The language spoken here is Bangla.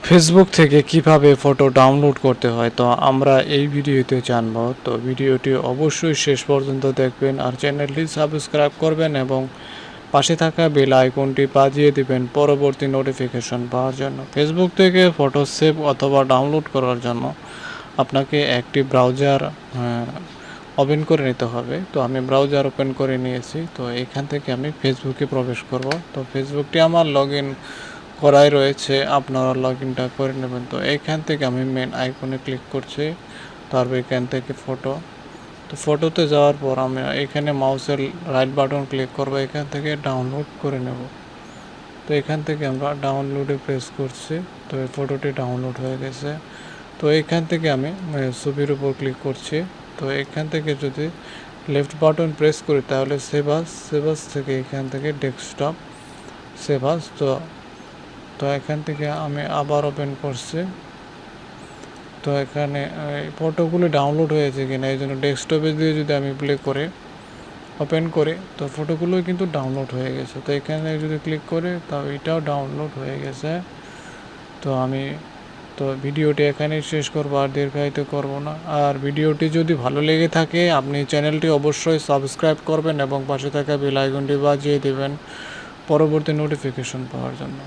ফেসবুক থেকে কিভাবে ফটো ডাউনলোড করতে হয় তো আমরা এই ভিডিওতে জানবো। তো ভিডিওটি অবশ্যই শেষ পর্যন্ত দেখবেন আর চ্যানেলটি সাবস্ক্রাইব করবেন এবং পাশে থাকা বেল আইকনটি বাজিয়ে দিবেন পরবর্তী নোটিফিকেশন পাওয়ার জন্য। ফেসবুক থেকে ফটো সেভ অথবা ডাউনলোড করার জন্য আপনাকে একটি ব্রাউজার ওপেন করে নিতে হবে। তো আমি ব্রাউজার ওপেন করে নিয়েছি। তো এখান থেকে আমি ফেসবুকে প্রবেশ করব। তো ফেসবুকটি আমার লগ ইন করাই রয়েছে, আপনারা লগ ইনটা করে নেবেন। তো এইখান থেকে আমি মেন আইকনে ক্লিক করছি, তারপর এখান থেকে ফটো। তো ফটোতে যাওয়ার পর আমি এখানে মাউসের রাইট বাটন ক্লিক করব, এখান থেকে ডাউনলোড করে নেব। তো এখান থেকে আমরা ডাউনলোডে প্রেস করছি। তো এই ফটোটি ডাউনলোড হয়ে গেছে। তো এখান থেকে আমি ছবির উপর ক্লিক করছি। তো এখান থেকে যদি লেফট বাটন প্রেস করি তাহলে সেভ আস থেকে এখান থেকে ডেস্কটপ সেভ আস। তো এখান থেকে আমি আবার ওপেন করছি। তো এখানে ফটোগুলো ডাউনলোড হয়েছে কিনা এই জন্য ডেস্কটপে দিয়ে যদি আমি প্লে করে ওপেন করে তো ফটোগুলো কিন্তু ডাউনলোড হয়ে গেছে। তো এখানে যদি ক্লিক করে তাও এটাও ডাউনলোড হয়ে গেছে। তো ভিডিওটি এখানেই শেষ করবো, আর দীর্ঘায়িত করব না। আর ভিডিওটি যদি ভালো লেগে থাকে আপনি চ্যানেলটি অবশ্যই সাবস্ক্রাইব করবেন এবং পাশে থাকা বেল আইকনটি বাজিয়ে দেবেন পরবর্তী নোটিফিকেশন পাওয়ার জন্য।